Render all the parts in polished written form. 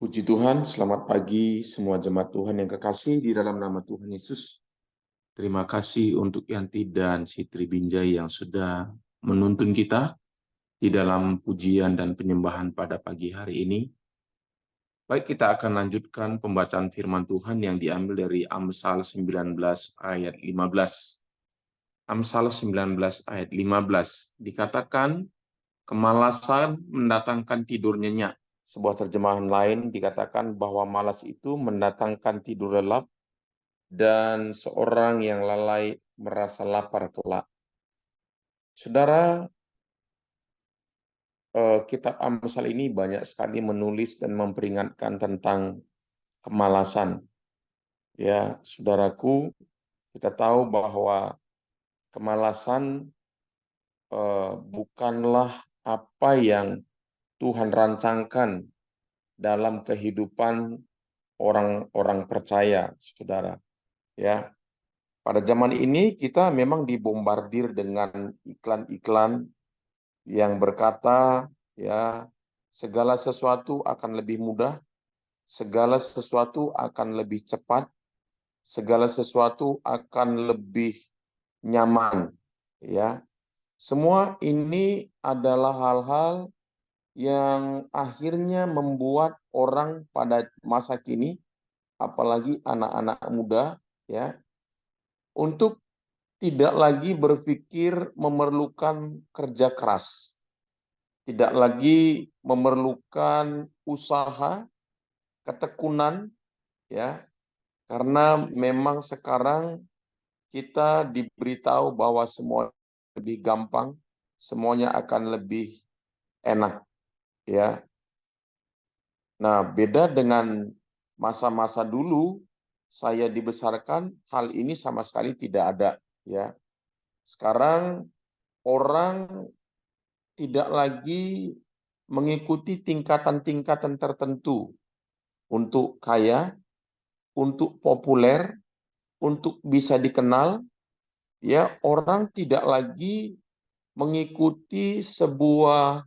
Puji Tuhan, selamat pagi semua jemaat Tuhan yang kekasih di dalam nama Tuhan Yesus. Terima kasih untuk Yanti dan Sitri Binjai yang sudah menuntun kita di dalam pujian dan penyembahan pada pagi hari ini. Baik, kita akan lanjutkan pembacaan firman Tuhan yang diambil dari Amsal 19 ayat 15. Amsal 19 ayat 15 dikatakan, kemalasan mendatangkan tidur nyenyak. Sebuah terjemahan lain dikatakan bahwa malas itu mendatangkan tidur lelap dan seorang yang lalai merasa lapar kelak. Saudara, kitab Amsal ini banyak sekali menulis dan memperingatkan tentang kemalasan. Ya, saudaraku, kita tahu bahwa kemalasan bukanlah apa yang Tuhan rancangkan dalam kehidupan orang-orang percaya, saudara. Ya, pada zaman ini kita memang dibombardir dengan iklan-iklan yang berkata, ya, segala sesuatu akan lebih mudah, segala sesuatu akan lebih cepat, segala sesuatu akan lebih nyaman, ya. Semua ini adalah hal-hal yang akhirnya membuat orang pada masa kini, apalagi anak-anak muda, ya, untuk tidak lagi berpikir memerlukan kerja keras, tidak lagi memerlukan usaha, ketekunan, ya, karena memang sekarang kita diberitahu bahwa semua lebih gampang, semuanya akan lebih enak, ya. Nah, beda dengan masa-masa dulu saya dibesarkan, hal ini sama sekali tidak ada, ya. Sekarang orang tidak lagi mengikuti tingkatan-tingkatan tertentu untuk kaya, untuk populer, untuk bisa dikenal, ya, orang tidak lagi mengikuti sebuah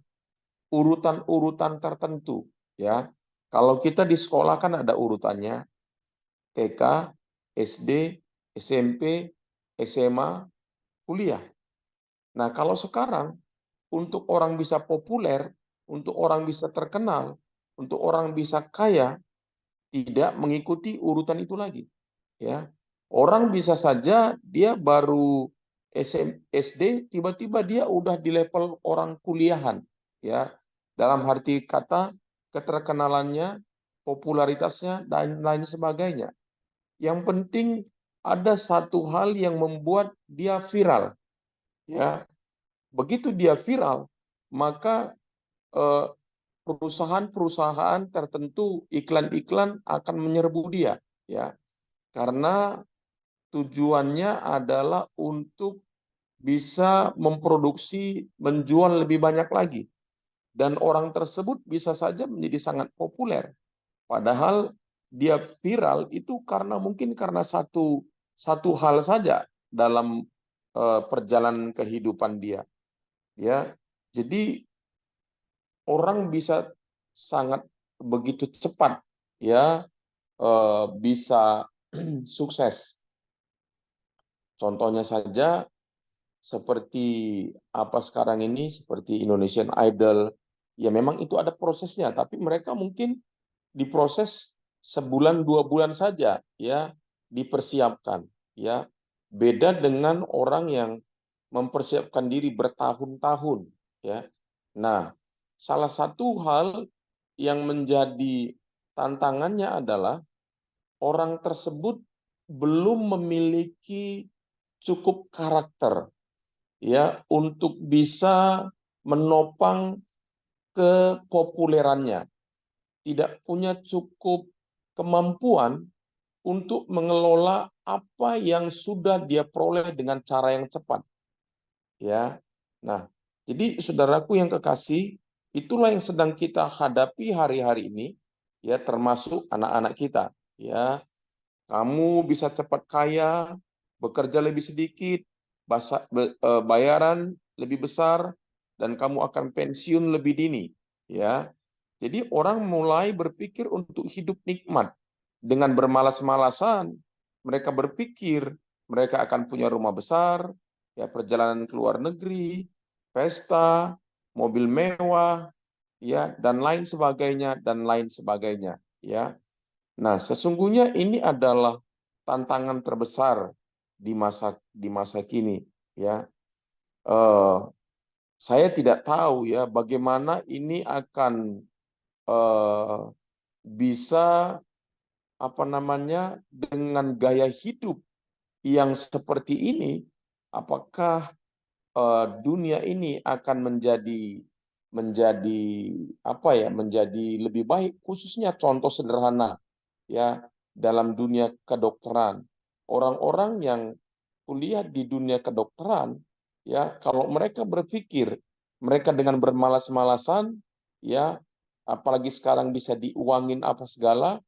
urutan-urutan tertentu, ya. Kalau kita di sekolah kan ada urutannya, TK, SD, SMP, SMA, kuliah. Nah, kalau sekarang untuk orang bisa populer, untuk orang bisa terkenal, untuk orang bisa kaya, tidak mengikuti urutan itu lagi. Ya, orang bisa saja dia baru SD, tiba-tiba dia udah di level orang kuliahan. Ya, dalam arti kata keterkenalannya, popularitasnya dan lain sebagainya. Yang penting ada satu hal yang membuat dia viral. Ya, begitu dia viral, maka eh, perusahaan-perusahaan tertentu, iklan-iklan akan menyerbu dia, ya, karena tujuannya adalah untuk bisa memproduksi, menjual lebih banyak lagi, dan orang tersebut bisa saja menjadi sangat populer, padahal dia viral itu mungkin karena satu hal saja dalam perjalanan kehidupan dia, ya. Jadi orang bisa sangat begitu cepat, ya, bisa sukses. Contohnya saja seperti apa sekarang ini, seperti Indonesian Idol. Ya memang itu ada prosesnya, tapi mereka mungkin diproses sebulan 2 bulan saja, ya, dipersiapkan, ya. Beda dengan orang yang mempersiapkan diri bertahun-tahun, ya. Nah, salah satu hal yang menjadi tantangannya adalah orang tersebut belum memiliki cukup karakter, ya, untuk bisa menopang kepopulerannya, tidak punya cukup kemampuan untuk mengelola apa yang sudah dia peroleh dengan cara yang cepat, ya. Nah, jadi saudaraku yang kekasih, itulah yang sedang kita hadapi hari-hari ini, ya, termasuk anak-anak kita, ya. Kamu bisa cepat kaya, bekerja lebih sedikit, bayaran lebih besar, dan kamu akan pensiun lebih dini, ya. Jadi orang mulai berpikir untuk hidup nikmat. Dengan bermalas-malasan, mereka berpikir mereka akan punya rumah besar, ya perjalanan ke luar negeri, pesta, mobil mewah, ya dan lain sebagainya dan lain sebagainya, ya. Nah, sesungguhnya ini adalah tantangan terbesar di masa kini, ya. Eh, saya tidak tahu ya bagaimana ini akan eh, bisa dengan gaya hidup yang seperti ini, apakah dunia ini akan menjadi menjadi lebih baik, khususnya contoh sederhana ya dalam dunia kedokteran. Orang-orang yang kuliah di dunia kedokteran, ya kalau mereka berpikir mereka dengan bermalas-malasan, ya apalagi sekarang bisa diuangin apa segala,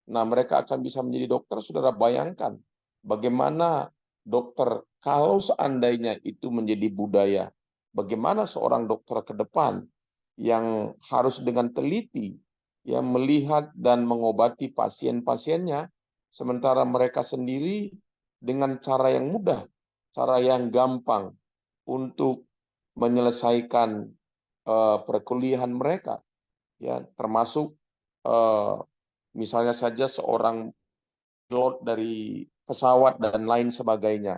nah mereka akan bisa menjadi dokter. Saudara bayangkan bagaimana dokter kalau seandainya itu menjadi budaya, bagaimana seorang dokter ke depan yang harus dengan teliti ya melihat dan mengobati pasien-pasiennya, sementara mereka sendiri dengan cara yang mudah, cara yang gampang untuk menyelesaikan perkuliahan mereka, ya termasuk eh, misalnya saja seorang pilot dari pesawat dan lain sebagainya,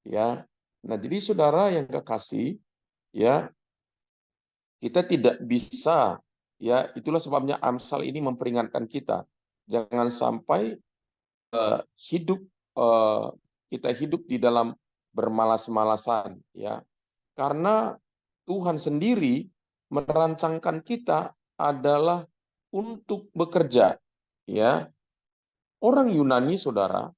ya. Nah, jadi saudara yang kekasih, ya kita tidak bisa, ya itulah sebabnya Amsal ini memperingatkan kita jangan sampai hidup eh, kita hidup di dalam bermalas-malasan, ya karena Tuhan sendiri merancangkan kita adalah untuk bekerja, ya. Orang Yunani, saudara,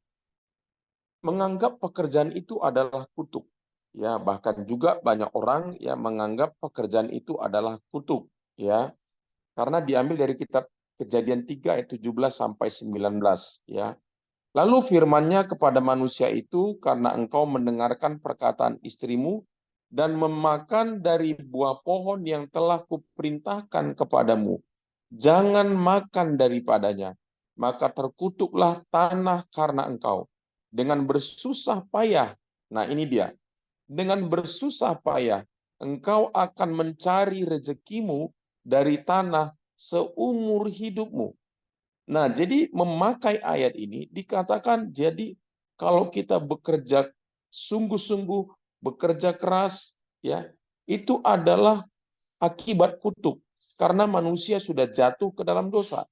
menganggap pekerjaan itu adalah kutuk, ya bahkan juga banyak orang yang menganggap pekerjaan itu adalah kutuk, ya karena diambil dari kitab Kejadian 3 ayat 17 sampai 19, ya. Lalu firman-Nya kepada manusia itu, karena engkau mendengarkan perkataan istrimu dan memakan dari buah pohon yang telah kuperintahkan kepadamu, jangan makan daripadanya, maka terkutuklah tanah karena engkau. Dengan bersusah payah, nah ini dia, dengan bersusah payah, engkau akan mencari rezekimu dari tanah seumur hidupmu. Nah, jadi memakai ayat ini dikatakan jadi kalau kita bekerja sungguh-sungguh, bekerja keras, ya, itu adalah akibat kutuk karena manusia sudah jatuh ke dalam dosa.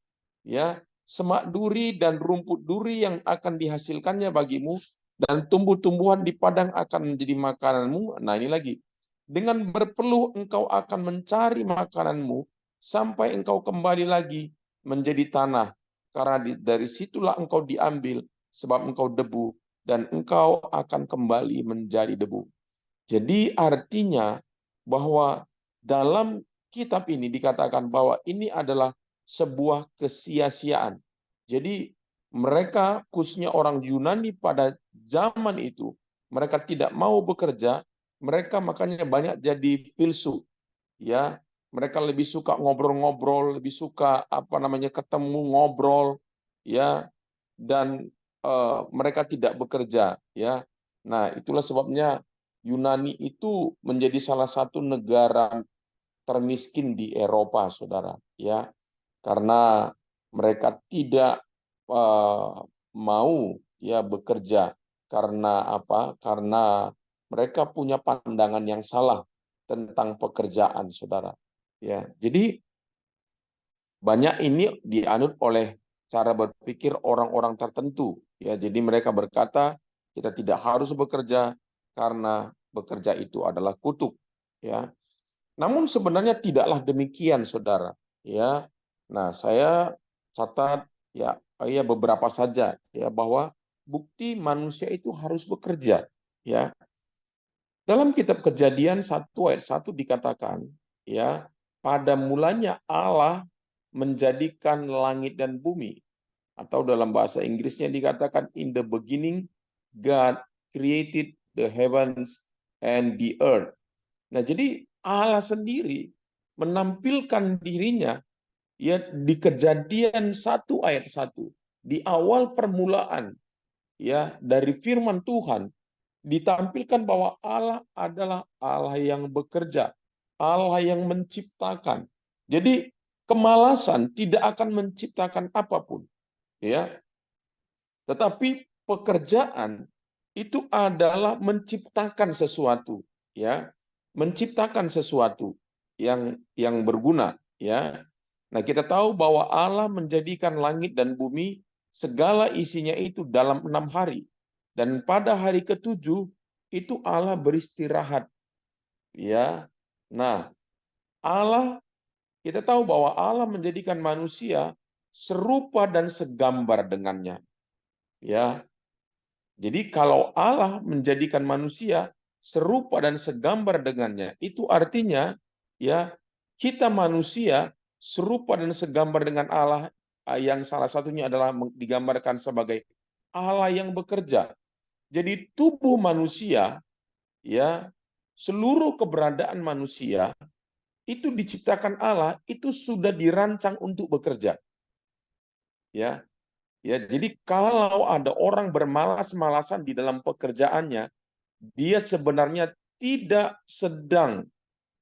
Ya, semak duri dan rumput duri yang akan dihasilkannya bagimu dan tumbuh-tumbuhan di padang akan menjadi makananmu. Nah, ini lagi. Dengan berpeluh engkau akan mencari makananmu sampai engkau kembali lagi menjadi tanah. Karena dari situlah engkau diambil sebab engkau debu dan engkau akan kembali menjadi debu. Jadi artinya bahwa dalam kitab ini dikatakan bahwa ini adalah sebuah kesia-siaan. Jadi mereka khususnya orang Yunani pada zaman itu, mereka tidak mau bekerja, mereka makanya banyak jadi filsuf, ya. Mereka lebih suka ngobrol-ngobrol, lebih suka ketemu ngobrol, ya, dan mereka tidak bekerja, ya. Nah, itulah sebabnya Yunani itu menjadi salah satu negara termiskin di Eropa, saudara, ya, karena mereka tidak mau ya bekerja karena apa? Karena mereka punya pandangan yang salah tentang pekerjaan, saudara. Ya, jadi banyak ini dianut oleh cara berpikir orang-orang tertentu. Ya, jadi mereka berkata kita tidak harus bekerja karena bekerja itu adalah kutuk. Ya, namun sebenarnya tidaklah demikian, saudara. Ya, nah saya catat ya beberapa saja ya bahwa bukti manusia itu harus bekerja. Ya, dalam kitab Kejadian 1 ayat 1 dikatakan, ya, pada mulanya Allah menjadikan langit dan bumi, atau dalam bahasa Inggrisnya dikatakan in the beginning God created the heavens and the earth. Nah, jadi Allah sendiri menampilkan dirinya ya di Kejadian 1 ayat 1, di awal permulaan ya dari firman Tuhan ditampilkan bahwa Allah adalah Allah yang bekerja, Allah yang menciptakan. Jadi kemalasan tidak akan menciptakan apapun, ya. Tetapi pekerjaan itu adalah menciptakan sesuatu, ya. Menciptakan sesuatu yang berguna, ya. Nah, kita tahu bahwa Allah menjadikan langit dan bumi segala isinya itu dalam 6 hari. Dan pada hari ketujuh itu Allah beristirahat, ya. Nah, Allah kita tahu bahwa Allah menjadikan manusia serupa dan segambar dengannya, ya. Jadi kalau Allah menjadikan manusia serupa dan segambar dengannya, itu artinya ya kita manusia serupa dan segambar dengan Allah, yang salah satunya adalah digambarkan sebagai Allah yang bekerja. Jadi tubuh manusia, ya, seluruh keberadaan manusia itu diciptakan Allah, itu sudah dirancang untuk bekerja. Ya, ya, jadi kalau ada orang bermalas-malasan di dalam pekerjaannya, dia sebenarnya tidak sedang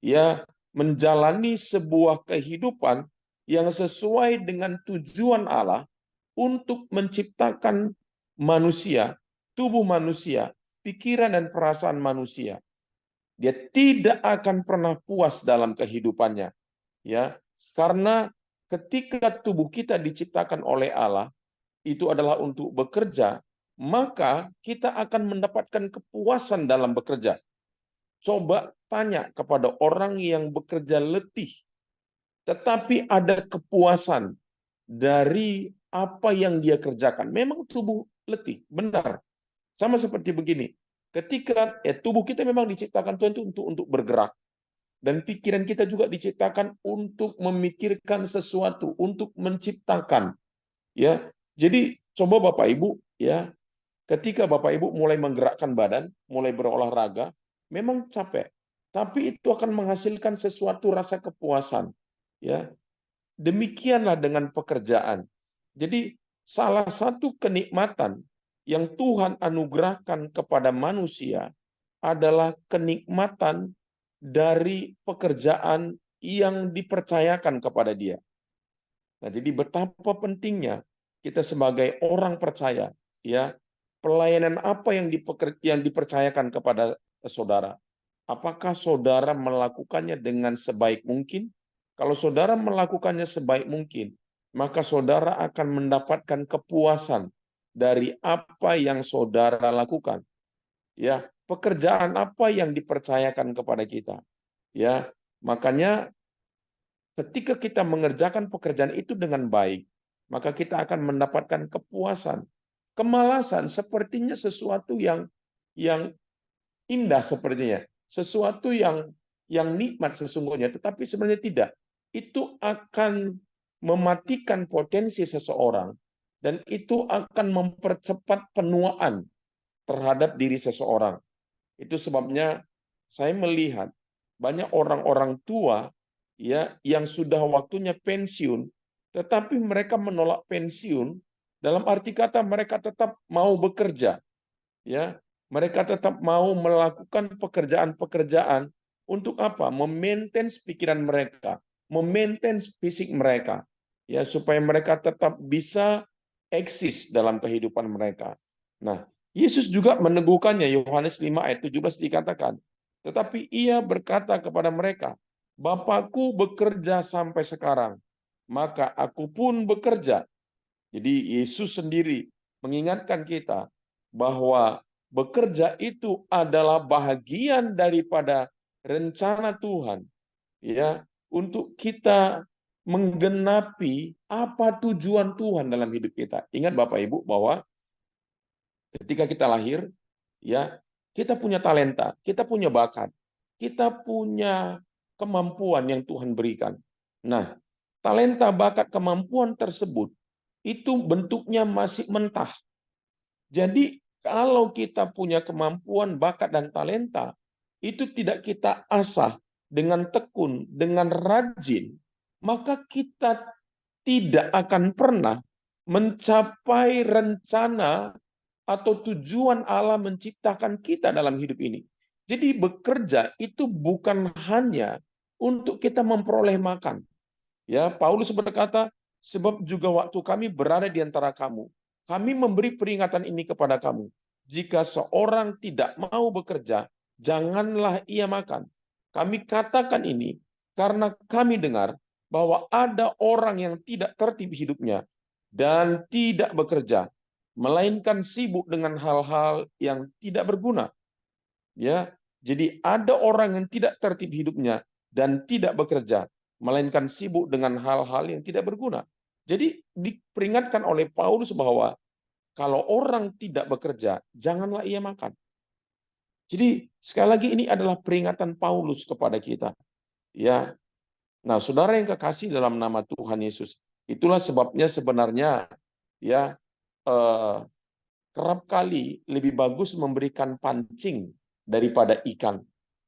ya menjalani sebuah kehidupan yang sesuai dengan tujuan Allah untuk menciptakan manusia, tubuh manusia, pikiran dan perasaan manusia. Dia tidak akan pernah puas dalam kehidupannya, ya. Karena ketika tubuh kita diciptakan oleh Allah itu adalah untuk bekerja, maka kita akan mendapatkan kepuasan dalam bekerja. Coba tanya kepada orang yang bekerja letih, tetapi ada kepuasan dari apa yang dia kerjakan. Memang tubuh letih, benar. Sama seperti begini, ketika tubuh kita memang diciptakan Tuhan itu untuk bergerak, dan pikiran kita juga diciptakan untuk memikirkan sesuatu, untuk menciptakan. Ya, jadi coba Bapak Ibu, ya, ketika Bapak Ibu mulai menggerakkan badan, mulai berolahraga, memang capek, tapi itu akan menghasilkan sesuatu rasa kepuasan. Ya, demikianlah dengan pekerjaan. Jadi salah satu kenikmatan yang Tuhan anugerahkan kepada manusia adalah kenikmatan dari pekerjaan yang dipercayakan kepada dia. Nah, jadi betapa pentingnya kita sebagai orang percaya, ya, pelayanan apa yang dipercayakan kepada saudara. Apakah saudara melakukannya dengan sebaik mungkin? Kalau saudara melakukannya sebaik mungkin, maka saudara akan mendapatkan kepuasan dari apa yang saudara lakukan. Ya, pekerjaan apa yang dipercayakan kepada kita. Ya, makanya ketika kita mengerjakan pekerjaan itu dengan baik, maka kita akan mendapatkan kepuasan. Kemalasan sepertinya sesuatu yang indah sepertinya, sesuatu yang nikmat sesungguhnya, tetapi sebenarnya tidak. Itu akan mematikan potensi seseorang dan itu akan mempercepat penuaan terhadap diri seseorang. Itu sebabnya saya melihat banyak orang-orang tua ya yang sudah waktunya pensiun, tetapi mereka menolak pensiun dalam arti kata mereka tetap mau bekerja, ya. Mereka tetap mau melakukan pekerjaan-pekerjaan untuk apa? Memaintain pikiran mereka, memaintain fisik mereka, ya supaya mereka tetap bisa eksis dalam kehidupan mereka. Nah, Yesus juga meneguhkannya, Yohanes 5 ayat 17 dikatakan, tetapi ia berkata kepada mereka, Bapakku bekerja sampai sekarang, maka aku pun bekerja. Jadi Yesus sendiri mengingatkan kita bahwa bekerja itu adalah bagian daripada rencana Tuhan, ya, untuk kita menggenapi apa tujuan Tuhan dalam hidup kita. Ingat Bapak Ibu bahwa ketika kita lahir, ya, kita punya talenta, kita punya bakat, kita punya kemampuan yang Tuhan berikan. Nah, talenta, bakat, kemampuan tersebut itu bentuknya masih mentah. Jadi kalau kita punya kemampuan, bakat, dan talenta, itu tidak kita asah dengan tekun, dengan rajin, maka kita tidak akan pernah mencapai rencana atau tujuan Allah menciptakan kita dalam hidup ini. Jadi bekerja itu bukan hanya untuk kita memperoleh makan. Ya, Paulus berkata, sebab juga waktu kami berada di antara kamu, kami memberi peringatan ini kepada kamu. Jika seorang tidak mau bekerja, janganlah ia makan. Kami katakan ini karena kami dengar bahwa ada orang yang tidak tertib hidupnya dan tidak bekerja, melainkan sibuk dengan hal-hal yang tidak berguna. Ya, jadi ada orang yang tidak tertib hidupnya dan tidak bekerja, melainkan sibuk dengan hal-hal yang tidak berguna. Jadi diperingatkan oleh Paulus bahwa kalau orang tidak bekerja, janganlah ia makan. Jadi sekali lagi ini adalah peringatan Paulus kepada kita. Ya, nah saudara yang kekasih dalam nama Tuhan Yesus, itulah sebabnya sebenarnya ya eh, kerap kali lebih bagus memberikan pancing daripada ikan.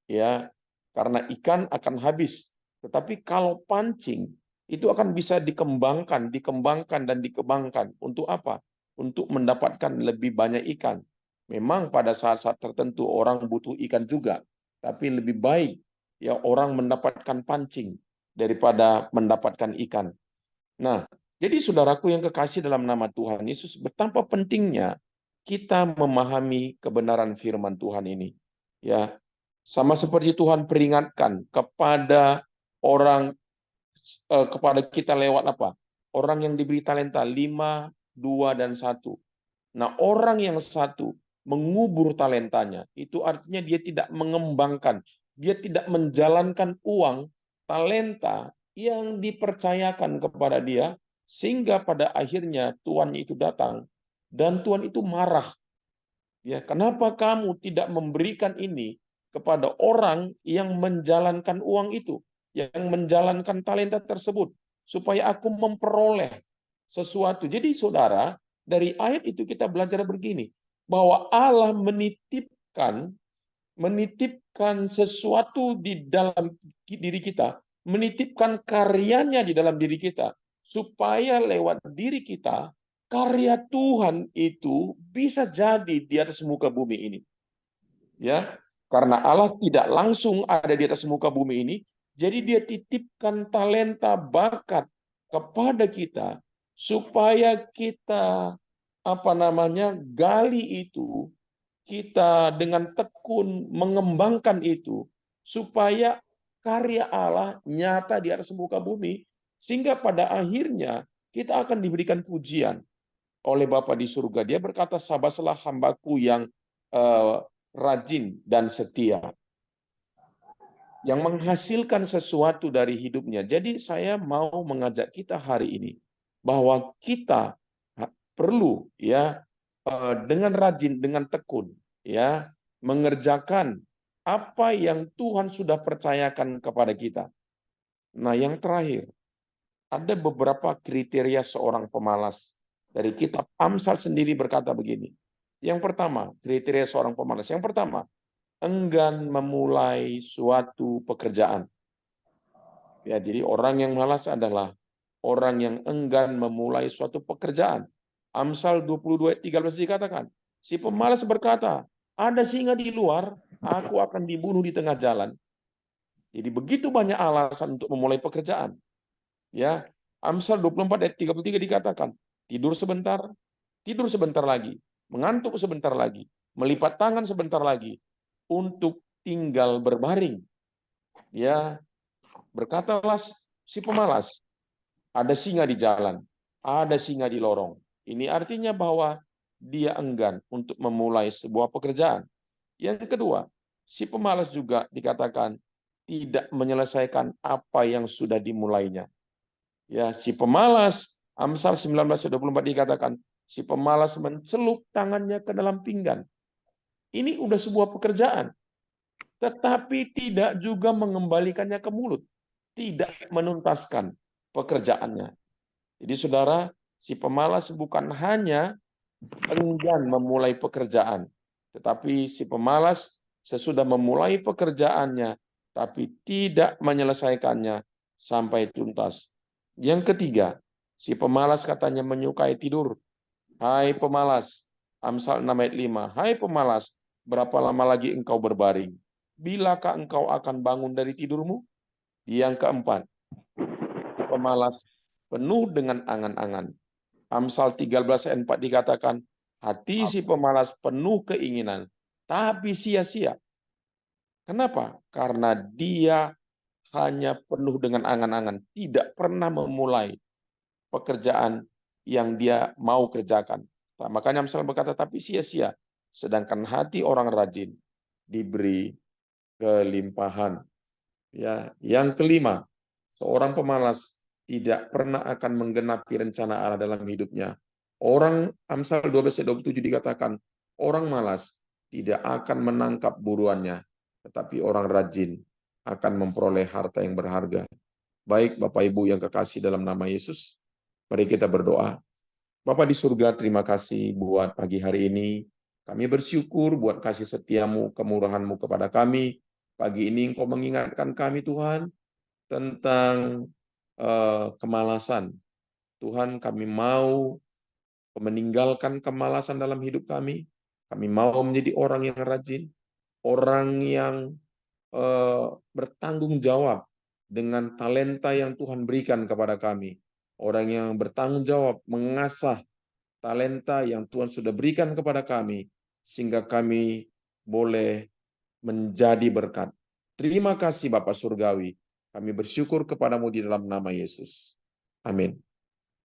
Ya, karena ikan akan habis. Tetapi kalau pancing itu akan bisa dikembangkan, dan dikembangkan. Untuk apa? Untuk mendapatkan lebih banyak ikan. Memang pada saat-saat tertentu orang butuh ikan juga, tapi lebih baik ya orang mendapatkan pancing daripada mendapatkan ikan. Nah, jadi saudaraku yang kekasih dalam nama Tuhan Yesus, betapa pentingnya kita memahami kebenaran firman Tuhan ini. Ya, sama seperti Tuhan peringatkan kepada orang kepada kita lewat apa? Orang yang diberi talenta 5, 2, dan 1. Nah, orang yang satu mengubur talentanya, itu artinya dia tidak mengembangkan, dia tidak menjalankan uang, talenta yang dipercayakan kepada dia, sehingga pada akhirnya tuannya itu datang, dan Tuhan itu marah. Ya, kenapa kamu tidak memberikan ini kepada orang yang menjalankan uang itu, yang menjalankan talenta tersebut, supaya aku memperoleh sesuatu. Jadi saudara, dari ayat itu kita belajar begini, bahwa Allah menitipkan sesuatu di dalam diri kita, menitipkan karyanya di dalam diri kita, supaya lewat diri kita, karya Tuhan itu bisa jadi di atas muka bumi ini. Ya, karena Allah tidak langsung ada di atas muka bumi ini, jadi dia titipkan talenta bakat kepada kita supaya kita gali itu, kita dengan tekun mengembangkan itu supaya karya Allah nyata di atas muka bumi, sehingga pada akhirnya kita akan diberikan pujian oleh Bapa di surga. Dia berkata, "Sabaslah hambaku yang rajin dan setia, yang menghasilkan sesuatu dari hidupnya." Jadi saya mau mengajak kita hari ini bahwa kita perlu ya dengan rajin, dengan tekun ya mengerjakan apa yang Tuhan sudah percayakan kepada kita. Nah, yang terakhir, ada beberapa kriteria seorang pemalas. Dari kitab Amsal sendiri berkata begini. Yang pertama, kriteria seorang pemalas. Yang pertama, enggan memulai suatu pekerjaan. Ya, jadi orang yang malas adalah orang yang enggan memulai suatu pekerjaan. Amsal 22:13 dikatakan, si pemalas berkata, ada singa di luar, aku akan dibunuh di tengah jalan. Jadi begitu banyak alasan untuk memulai pekerjaan. Ya, Amsal 24:33 dikatakan, tidur sebentar lagi, mengantuk sebentar lagi, melipat tangan sebentar lagi, untuk tinggal berbaring. Ya, berkatalah si pemalas, ada singa di jalan, ada singa di lorong. Ini artinya bahwa dia enggan untuk memulai sebuah pekerjaan. Yang kedua, si pemalas juga dikatakan tidak menyelesaikan apa yang sudah dimulainya. Ya, si pemalas, Amsal 19:24 dikatakan, si pemalas mencelup tangannya ke dalam pinggan. Ini udah sebuah pekerjaan, tetapi tidak juga mengembalikannya ke mulut, tidak menuntaskan pekerjaannya. Jadi saudara, si pemalas bukan hanya enggan memulai pekerjaan, tetapi si pemalas sesudah memulai pekerjaannya, tapi tidak menyelesaikannya sampai tuntas. Yang ketiga, Si pemalas katanya menyukai tidur. Hai pemalas, Amsal 6 ayat 5. Hai pemalas, berapa lama lagi engkau berbaring? Bilakah engkau akan bangun dari tidurmu? Yang keempat, pemalas penuh dengan angan-angan. Amsal 13 ayat 4 dikatakan, hati si pemalas penuh keinginan, tapi sia-sia. Kenapa? Karena dia hanya penuh dengan angan-angan, tidak pernah memulai pekerjaan yang dia mau kerjakan. Nah, makanya Amsal berkata, tapi sia-sia. Sedangkan hati orang rajin diberi kelimpahan. Ya, yang kelima, seorang pemalas tidak pernah akan menggenapi rencana Allah dalam hidupnya. Orang Amsal 12 ayat 27 dikatakan, orang malas tidak akan menangkap buruannya, tetapi orang rajin akan memperoleh harta yang berharga. Baik Bapak Ibu yang kekasih dalam nama Yesus, mari kita berdoa. Bapa di surga, terima kasih buat pagi hari ini. Kami bersyukur buat kasih setiamu, kemurahanmu kepada kami. Pagi ini Engkau mengingatkan kami Tuhan tentang kemalasan. Tuhan, kami mau meninggalkan kemalasan dalam hidup kami. Kami mau menjadi orang yang rajin, orang yang bertanggung jawab dengan talenta yang Tuhan berikan kepada kami. Orang yang bertanggung jawab mengasah talenta yang Tuhan sudah berikan kepada kami, sehingga kami boleh menjadi berkat. Terima kasih Bapak Surgawi. Kami bersyukur kepadamu di dalam nama Yesus. Amin.